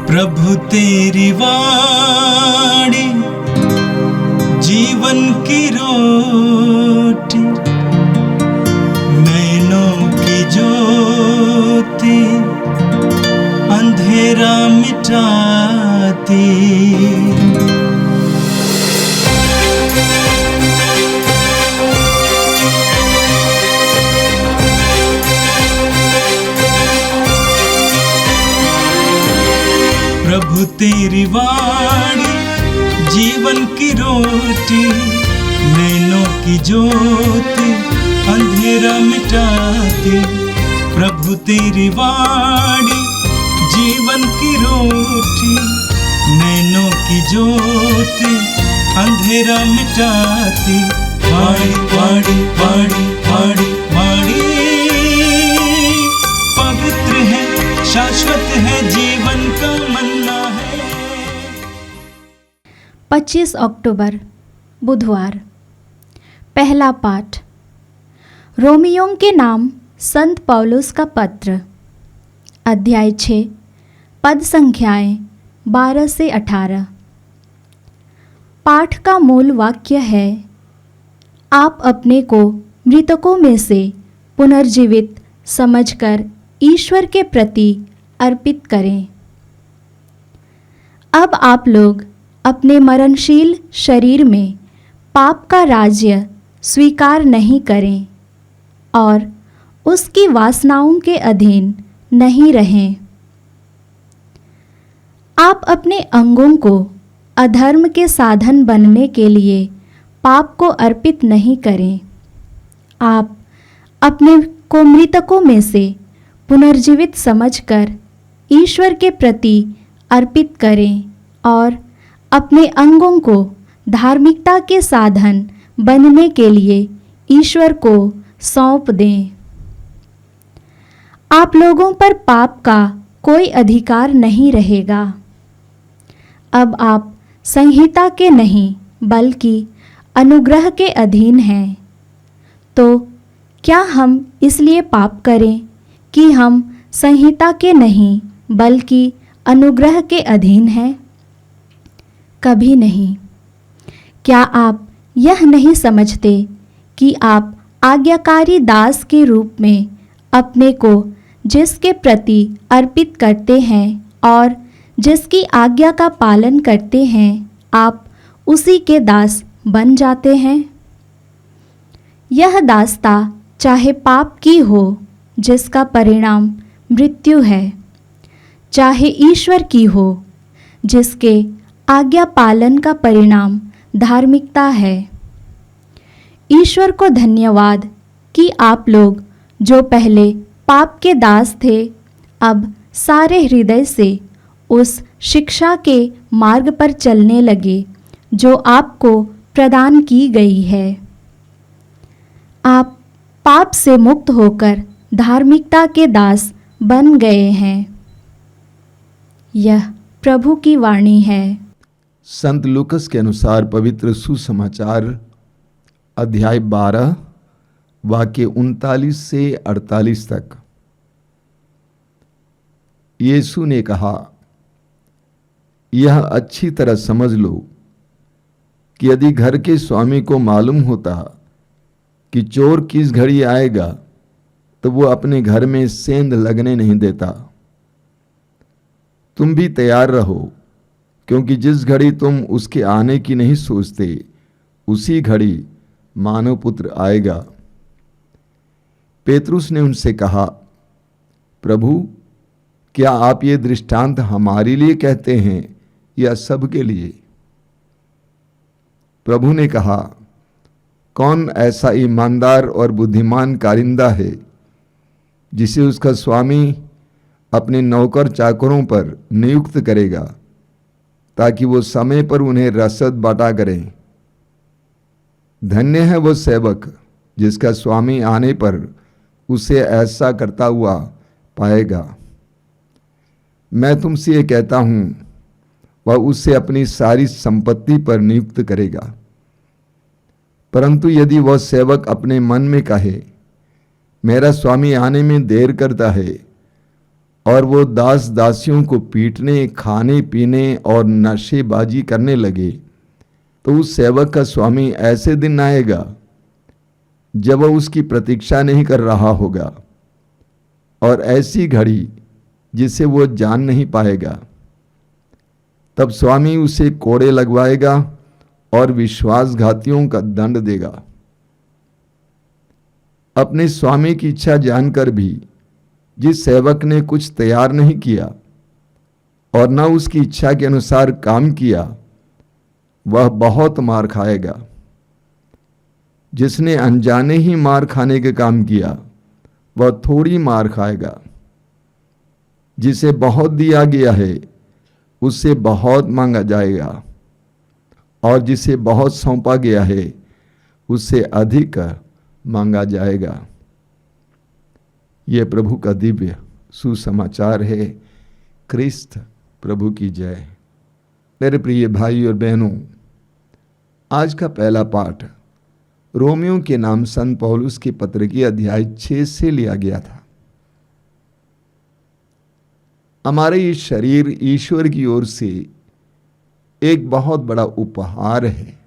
प्रभु तेरी वाणी जीवन की रोटी, नैनों की ज्योति अंधेरा मिटाती। प्रभु तेरी वाणी जीवन की रोटी, नैनों की ज्योति अंधेरा मिटाती। प्रभु तेरी वाणी जीवन की रोटी, नैनों की ज्योति अंधेरा मिटाती। वाणी वाणी वाणी वाणी वाणी पवित्र है, शाश्वत है, जीवन का मन्ना है। 25 अक्टूबर बुधवार। पहला पाठ रोमियों के नाम संत पौलुस का पत्र, अध्याय 6, पद संख्याएं 12 से 18। पाठ का मूल वाक्य है, आप अपने को मृतकों में से पुनर्जीवित समझकर ईश्वर के प्रति अर्पित करें। अब आप लोग अपने मरणशील शरीर में पाप का राज्य स्वीकार नहीं करें और उसकी वासनाओं के अधीन नहीं रहें। आप अपने अंगों को अधर्म के साधन बनने के लिए पाप को अर्पित नहीं करें। आप अपने को मृतकों में से पुनर्जीवित समझकर ईश्वर के प्रति अर्पित करें और अपने अंगों को धार्मिकता के साधन बनने के लिए ईश्वर को सौंप दें। आप लोगों पर पाप का कोई अधिकार नहीं रहेगा। अब आप संहिता के नहीं बल्कि अनुग्रह के अधीन हैं। तो क्या हम इसलिए पाप करें कि हम संहिता के नहीं बल्कि अनुग्रह के अधीन हैं? कभी नहीं। क्या आप यह नहीं समझते कि आप आज्ञाकारी दास के रूप में अपने को जिसके प्रति अर्पित करते हैं और जिसकी आज्ञा का पालन करते हैं, आप उसी के दास बन जाते हैं? यह दासता चाहे पाप की हो जिसका परिणाम मृत्यु है, चाहे ईश्वर की हो जिसके आज्ञा पालन का परिणाम धार्मिकता है। ईश्वर को धन्यवाद कि आप लोग जो पहले पाप के दास थे, अब सारे हृदय से उस शिक्षा के मार्ग पर चलने लगे जो आपको प्रदान की गई है। आप पाप से मुक्त होकर धार्मिकता के दास बन गए हैं। यह प्रभु की वाणी है। संत लूकस के अनुसार पवित्र सुसमाचार अध्याय 12 वाक्य 39 से 48 तक। यीशु ने कहा, यह अच्छी तरह समझ लो कि यदि घर के स्वामी को मालूम होता कि चोर किस घड़ी आएगा, तो वो अपने घर में सेंध लगने नहीं देता। तुम भी तैयार रहो, क्योंकि जिस घड़ी तुम उसके आने की नहीं सोचते, उसी घड़ी मानव पुत्र आएगा। पेतरुस ने उनसे कहा, प्रभु, क्या आप ये दृष्टांत हमारे लिए कहते हैं या सबके लिए? प्रभु ने कहा, कौन ऐसा ईमानदार और बुद्धिमान कारिंदा है जिसे उसका स्वामी अपने नौकर चाकरों पर नियुक्त करेगा ताकि वो समय पर उन्हें रसद बांटा करें। धन्य है वो सेवक जिसका स्वामी आने पर उसे ऐसा करता हुआ पाएगा। मैं तुमसे ये कहता हूं, वह उसे अपनी सारी संपत्ति पर नियुक्त करेगा। परंतु यदि वह सेवक अपने मन में कहे, मेरा स्वामी आने में देर करता है, और वो दास दासियों को पीटने, खाने पीने और नशेबाजी करने लगे, तो उस सेवक का स्वामी ऐसे दिन आएगा जब वह उसकी प्रतीक्षा नहीं कर रहा होगा, और ऐसी घड़ी जिसे वो जान नहीं पाएगा। तब स्वामी उसे कोड़े लगवाएगा और विश्वासघातियों का दंड देगा। अपने स्वामी की इच्छा जानकर भी जिस सेवक ने कुछ तैयार नहीं किया और न उसकी इच्छा के अनुसार काम किया, वह बहुत मार खाएगा। जिसने अनजाने ही मार खाने के काम किया, वह थोड़ी मार खाएगा। जिसे बहुत दिया गया है उससे बहुत मांगा जाएगा, और जिसे बहुत सौंपा गया है उससे अधिक मांगा जाएगा। यह प्रभु का दिव्य सुसमाचार है। क्रिस्त प्रभु की जय। मेरे प्रिय भाई और बहनों, आज का पहला पाठ रोमियो के नाम संत पौलुस के पत्र की अध्याय 6 से लिया गया था। हमारे ये शरीर ईश्वर की ओर से एक बहुत बड़ा उपहार है,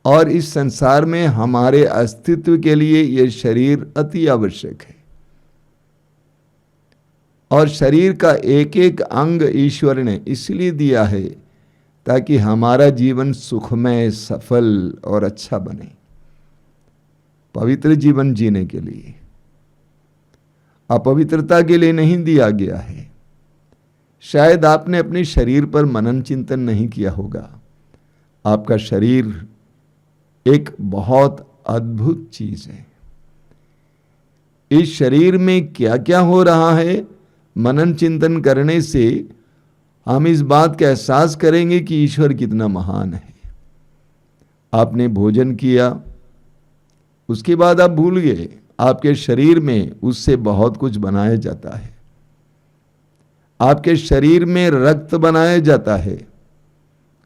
और इस संसार में हमारे अस्तित्व के लिए यह शरीर अति आवश्यक है। और शरीर का एक एक अंग ईश्वर ने इसलिए दिया है ताकि हमारा जीवन सुखमय, सफल और अच्छा बने, पवित्र जीवन जीने के लिए, अपवित्रता के लिए नहीं दिया गया है। शायद आपने अपने शरीर पर मनन चिंतन नहीं किया होगा। आपका शरीर एक बहुत अद्भुत चीज है। इस शरीर में क्या क्या हो रहा है, मनन चिंतन करने से हम इस बात का एहसास करेंगे कि ईश्वर कितना महान है। आपने भोजन किया, उसके बाद आप भूल गए आपके शरीर में उससे बहुत कुछ बनाया जाता है। आपके शरीर में रक्त बनाया जाता है।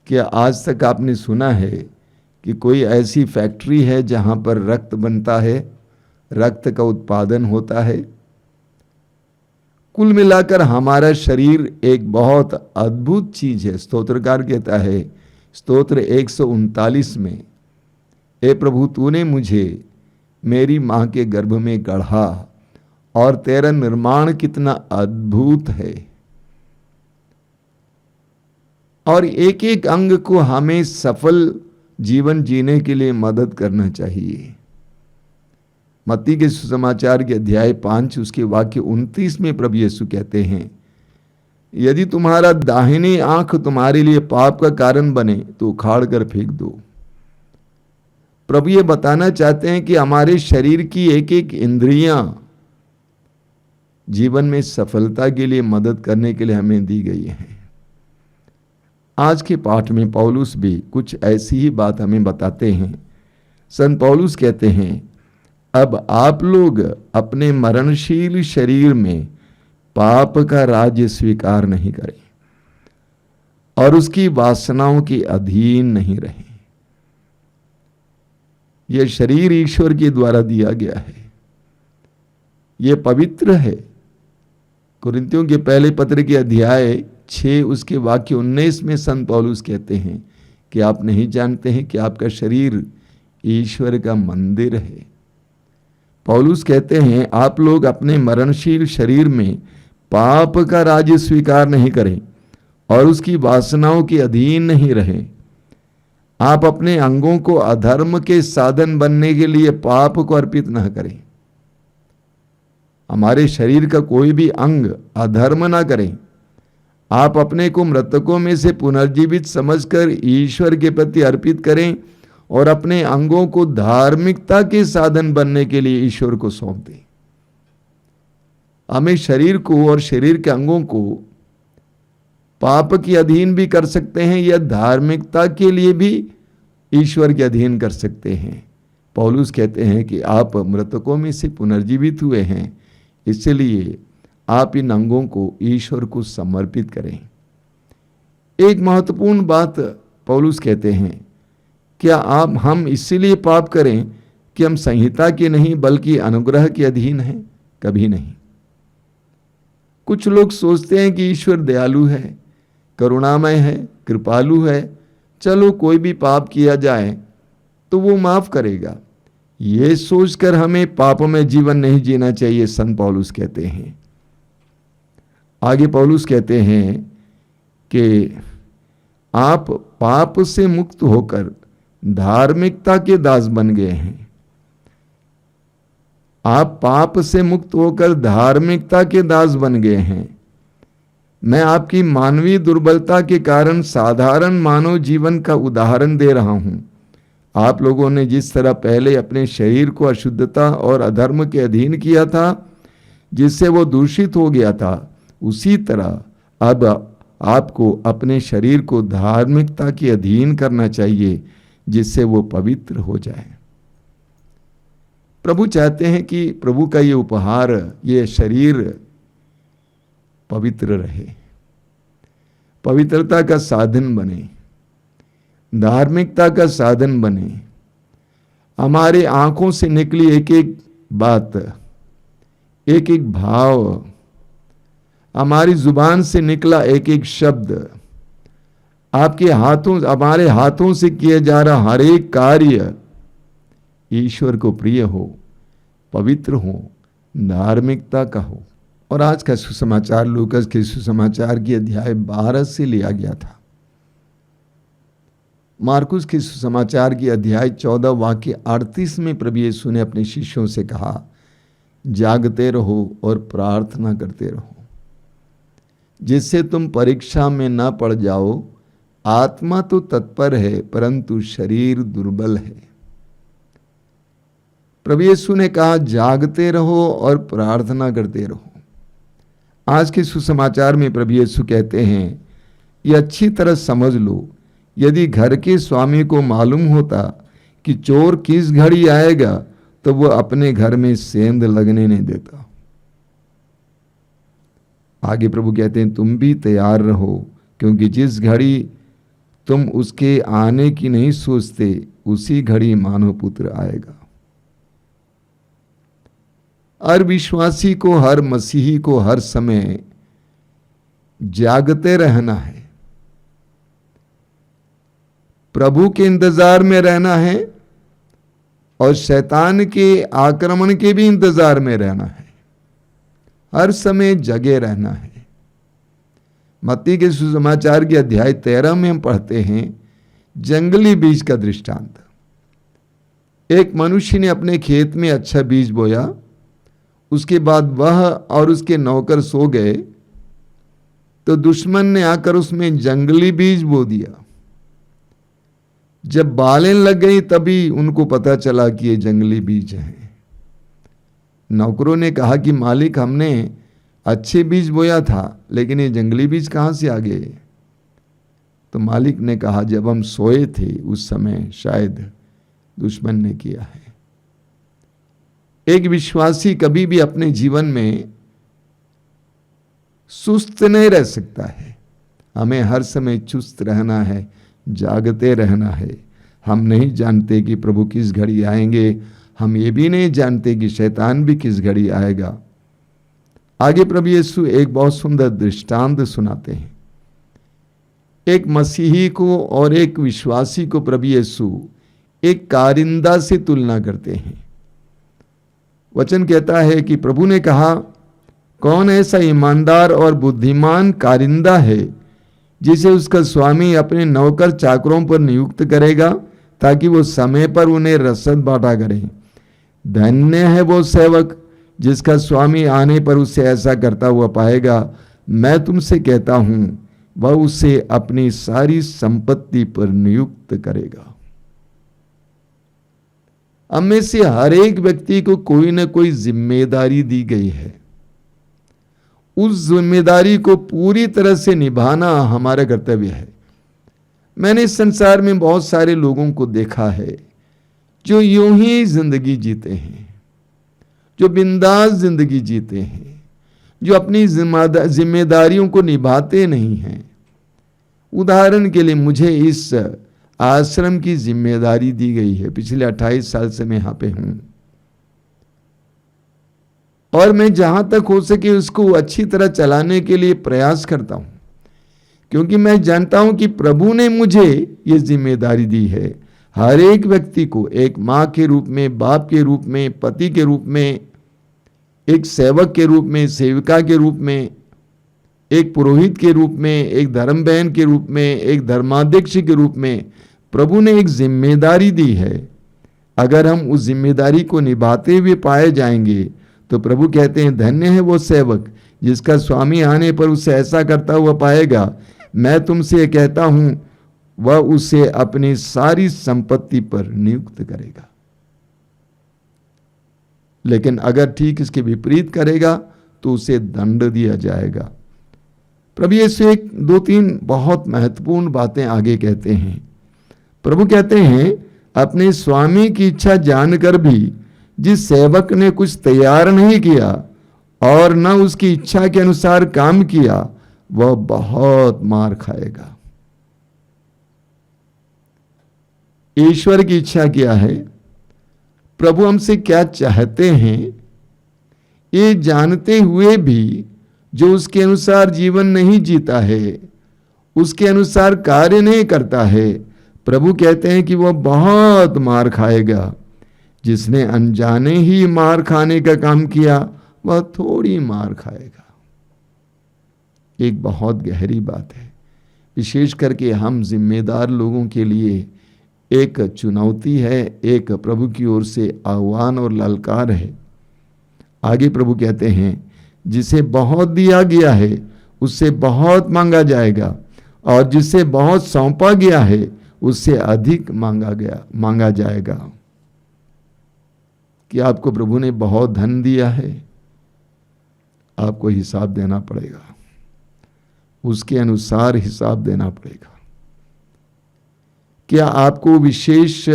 क्या आज तक आपने सुना है कि कोई ऐसी फैक्ट्री है जहां पर रक्त बनता है, रक्त का उत्पादन होता है? कुल मिलाकर हमारा शरीर एक बहुत अद्भुत चीज है। स्तोत्रकार कहता है स्तोत्र 139 में, हे प्रभु तूने मुझे मेरी मां के गर्भ में गढ़ा और तेरा निर्माण कितना अद्भुत है। और एक एक अंग को हमें सफल जीवन जीने के लिए मदद करना चाहिए। मत्ती के सुसमाचार के अध्याय 5 उसके वाक्य 29 में प्रभु यीशु कहते हैं, यदि तुम्हारा दाहिनी आंख तुम्हारे लिए पाप का कारण बने तो उखाड़ कर फेंक दो। प्रभु ये बताना चाहते हैं कि हमारे शरीर की एक एक इंद्रियां जीवन में सफलता के लिए मदद करने के लिए हमें दी गई हैं। आज के पाठ में पौलुस भी कुछ ऐसी ही बात हमें बताते हैं। संत पौलुस कहते हैं, अब आप लोग अपने मरणशील शरीर में पाप का राज्य स्वीकार नहीं करें और उसकी वासनाओं के अधीन नहीं रहें। यह शरीर ईश्वर के द्वारा दिया गया है, यह पवित्र है। कुरिन्थियों के पहले पत्र के अध्याय 6 उसके वाक्य 19 में संत पौलुस कहते हैं कि आप नहीं जानते हैं कि आपका शरीर ईश्वर का मंदिर है। पौलुस कहते हैं आप लोग अपने मरणशील शरीर में पाप का राज्य स्वीकार नहीं करें और उसकी वासनाओं के अधीन नहीं रहें। आप अपने अंगों को अधर्म के साधन बनने के लिए पाप को अर्पित न करें। हमारे शरीर का कोई भी अंग अधर्म ना करें। आप अपने को मृतकों में से पुनर्जीवित समझकर ईश्वर के प्रति अर्पित करें और अपने अंगों को धार्मिकता के साधन बनने के लिए ईश्वर को सौंप दें। हमें शरीर को और शरीर के अंगों को पाप के अधीन भी कर सकते हैं या धार्मिकता के लिए भी ईश्वर के अधीन कर सकते हैं। पौलुस कहते हैं कि आप मृतकों में से पुनर्जीवित हुए हैं, इसलिए आप इन अंगों को ईश्वर को समर्पित करें। एक महत्वपूर्ण बात पौलुस कहते हैं, क्या हम इसलिए पाप करें कि हम संहिता के नहीं बल्कि अनुग्रह के अधीन हैं? कभी नहीं। कुछ लोग सोचते हैं कि ईश्वर दयालु है, करुणामय है, कृपालु है, चलो कोई भी पाप किया जाए तो वो माफ करेगा। ये सोचकर हमें पाप में जीवन नहीं जीना चाहिए, संत पौलुस कहते हैं। आगे पौलुस कहते हैं कि आप पाप से मुक्त होकर धार्मिकता के दास बन गए हैं। आप पाप से मुक्त होकर धार्मिकता के दास बन गए हैं। मैं आपकी मानवीय दुर्बलता के कारण साधारण मानव जीवन का उदाहरण दे रहा हूं। आप लोगों ने जिस तरह पहले अपने शरीर को अशुद्धता और अधर्म के अधीन किया था, जिससे वो दूषित हो गया था, उसी तरह अब आपको अपने शरीर को धार्मिकता के अधीन करना चाहिए, जिससे वो पवित्र हो जाए। प्रभु चाहते हैं कि प्रभु का ये उपहार, ये शरीर पवित्र रहे, पवित्रता का साधन बने, धार्मिकता का साधन बने। हमारे आंखों से निकली एक एक बात, एक एक भाव, हमारी जुबान से निकला एक एक शब्द, आपके हाथों, हमारे हाथों से किया जा रहा हर एक कार्य ईश्वर को प्रिय हो, पवित्र हो, धार्मिकता का हो। और आज का सुसमाचार लूकास के सुसमाचार की अध्याय 12 से लिया गया था। मार्कुस के सुसमाचार की अध्याय 14 वाक्य 38 में प्रभु यीशु ने अपने शिष्यों से कहा, जागते रहो और प्रार्थना करते रहो, जिससे तुम परीक्षा में न पड़ जाओ। आत्मा तो तत्पर है परंतु शरीर दुर्बल है। प्रभु यीशु ने कहा जागते रहो और प्रार्थना करते रहो। आज के सुसमाचार में प्रभु यीशु कहते हैं, ये अच्छी तरह समझ लो, यदि घर के स्वामी को मालूम होता कि चोर किस घड़ी आएगा तो वो अपने घर में सेंध लगने नहीं देता। आगे प्रभु कहते हैं, तुम भी तैयार रहो, क्योंकि जिस घड़ी तुम उसके आने की नहीं सोचते, उसी घड़ी मानव पुत्र आएगा। हर विश्वासी को, हर मसीही को हर समय जागते रहना है, प्रभु के इंतजार में रहना है और शैतान के आक्रमण के भी इंतजार में रहना है। हर समय जगे रहना है। मत्ती के सुसमाचार के अध्याय 13 में हम पढ़ते हैं जंगली बीज का दृष्टांत। एक मनुष्य ने अपने खेत में अच्छा बीज बोया, उसके बाद वह और उसके नौकर सो गए तो दुश्मन ने आकर उसमें जंगली बीज बो दिया। जब बालें लग गई तभी उनको पता चला कि ये जंगली बीज हैं। नौकरों ने कहा कि मालिक, हमने अच्छे बीज बोया था, लेकिन ये जंगली बीज कहां से आ गए? तो मालिक ने कहा, जब हम सोए थे उस समय शायद दुश्मन ने किया है। एक विश्वासी कभी भी अपने जीवन में सुस्त नहीं रह सकता है। हमें हर समय चुस्त रहना है, जागते रहना है। हम नहीं जानते कि प्रभु किस घड़ी आएंगे, हम ये भी नहीं जानते कि शैतान भी किस घड़ी आएगा। आगे प्रभु यीशु एक बहुत सुंदर दृष्टांत सुनाते हैं। एक मसीही को और एक विश्वासी को प्रभु यीशु एक कारिंदा से तुलना करते हैं। वचन कहता है कि प्रभु ने कहा, कौन ऐसा ईमानदार और बुद्धिमान कारिंदा है जिसे उसका स्वामी अपने नौकर चाकरों पर नियुक्त करेगा ताकि वो समय पर उन्हें रसद बांटा करे। धन्य है वो सेवक जिसका स्वामी आने पर उसे ऐसा करता हुआ पाएगा। मैं तुमसे कहता हूं, वह उसे अपनी सारी संपत्ति पर नियुक्त करेगा। हम में से हर एक व्यक्ति को कोई ना कोई जिम्मेदारी दी गई है। उस जिम्मेदारी को पूरी तरह से निभाना हमारा कर्तव्य है। मैंने इस संसार में बहुत सारे लोगों को देखा है जो यूं ही जिंदगी जीते हैं, जो बिंदास जिंदगी जीते हैं, जो अपनी जिम्मेदारियों को निभाते नहीं हैं। उदाहरण के लिए मुझे इस आश्रम की जिम्मेदारी दी गई है। पिछले 28 साल से मैं यहाँ पे हूँ। और मैं जहां तक हो सके उसको अच्छी तरह चलाने के लिए प्रयास करता हूं, क्योंकि मैं जानता हूं कि प्रभु ने मुझे ये जिम्मेदारी दी है। हर एक व्यक्ति को एक माँ के रूप में, बाप के रूप में, पति के रूप में, एक सेवक के रूप में, सेविका के रूप में, एक पुरोहित के रूप में, एक धर्म बहन के रूप में, एक धर्माध्यक्ष के रूप में प्रभु ने एक जिम्मेदारी दी है। अगर हम उस जिम्मेदारी को निभाते हुए पाए जाएंगे तो प्रभु कहते हैं धन्य है वो सेवक जिसका स्वामी आने पर उसे ऐसा करता हुआ पाएगा। मैं तुमसे कहता हूं वह उसे अपनी सारी संपत्ति पर नियुक्त करेगा। लेकिन अगर ठीक इसके विपरीत करेगा तो उसे दंड दिया जाएगा। प्रभु यीशु एक दो तीन बहुत महत्वपूर्ण बातें आगे कहते हैं। प्रभु कहते हैं अपने स्वामी की इच्छा जानकर भी जिस सेवक ने कुछ तैयार नहीं किया और न उसकी इच्छा के अनुसार काम किया वह बहुत मार खाएगा। ईश्वर की इच्छा क्या है, प्रभु हमसे क्या चाहते हैं, ये जानते हुए भी जो उसके अनुसार जीवन नहीं जीता है, उसके अनुसार कार्य नहीं करता है, प्रभु कहते हैं कि वह बहुत मार खाएगा। जिसने अनजाने ही मार खाने का काम किया वह थोड़ी मार खाएगा। एक बहुत गहरी बात है, विशेष करके हम जिम्मेदार लोगों के लिए एक चुनौती है, एक प्रभु की ओर से आह्वान और ललकार है। आगे प्रभु कहते हैं जिसे बहुत दिया गया है उससे बहुत मांगा जाएगा और जिसे बहुत सौंपा गया है उससे अधिक मांगा जाएगा। कि आपको प्रभु ने बहुत धन दिया है, आपको हिसाब देना पड़ेगा, उसके अनुसार हिसाब देना पड़ेगा। क्या आपको विशेष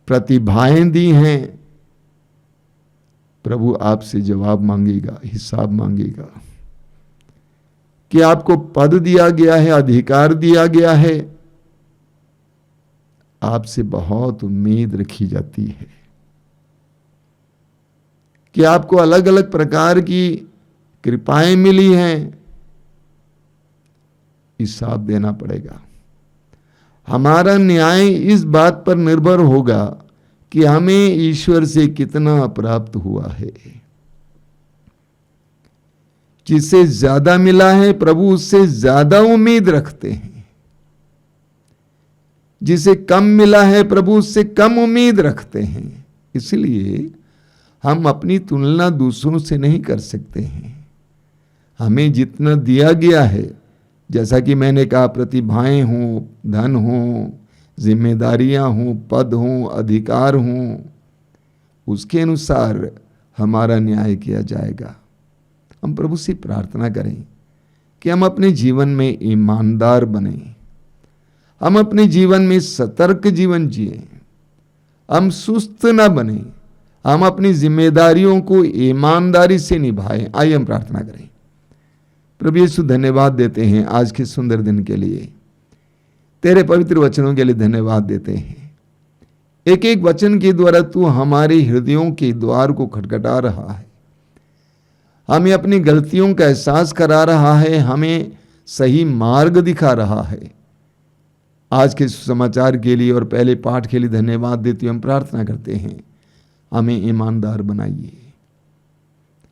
प्रतिभाएं दी हैं, प्रभु आपसे जवाब मांगेगा, हिसाब मांगेगा। कि आपको पद दिया गया है, अधिकार दिया गया है, आपसे बहुत उम्मीद रखी जाती है। कि आपको अलग अलग प्रकार की कृपाएं मिली हैं, हिसाब देना पड़ेगा। हमारा न्याय इस बात पर निर्भर होगा कि हमें ईश्वर से कितना प्राप्त हुआ है। जिससे ज्यादा मिला है प्रभु उससे ज्यादा उम्मीद रखते हैं, जिसे कम मिला है प्रभु उससे कम उम्मीद रखते हैं। इसलिए हम अपनी तुलना दूसरों से नहीं कर सकते हैं। हमें जितना दिया गया है, जैसा कि मैंने कहा, प्रतिभाएं हों, धन हों, जिम्मेदारियां हों, पद हों, अधिकार हों, उसके अनुसार हमारा न्याय किया जाएगा। हम प्रभु से प्रार्थना करें कि हम अपने जीवन में ईमानदार बने, हम अपने जीवन में सतर्क जीवन जिए, हम सुस्त न बने, हम अपनी जिम्मेदारियों को ईमानदारी से निभाएं। आइए हम प्रार्थना करें। प्रभु यीशु धन्यवाद देते हैं आज के सुंदर दिन के लिए, तेरे पवित्र वचनों के लिए धन्यवाद देते हैं। एक एक वचन के द्वारा तू हमारे हृदयों के द्वार को खटखटा रहा है, हमें अपनी गलतियों का एहसास करा रहा है, हमें सही मार्ग दिखा रहा है। आज के समाचार के लिए और पहले पाठ के लिए धन्यवाद देते हुए हम प्रार्थना करते हैं, हमें ईमानदार बनाइए,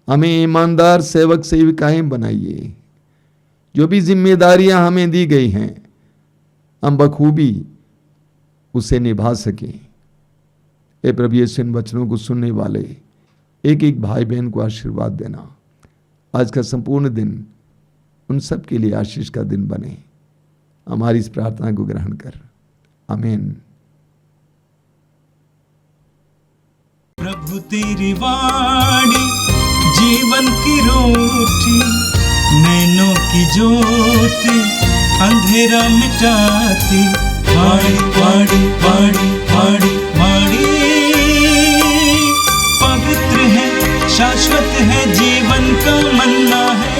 हमें ईमानदार सेवक सेविकाएं बनाइए। जो भी जिम्मेदारियां हमें दी गई हैं हम बखूबी उसे निभा सकें। हे प्रभु यीशु, इन वचनों को सुनने वाले एक एक भाई बहन को आशीर्वाद देना। आज का संपूर्ण दिन उन सब के लिए आशीष का दिन बने। हमारी इस प्रार्थना को ग्रहण कर, आमीन। प्रभु तेरी वाणी जीवन की रोटी, नैनों की ज्योति अंधेरा मिटाती। वाणी वाणी वाणी वाणी वाणी पवित्र है, शाश्वत है, जीवन का मन्ना है।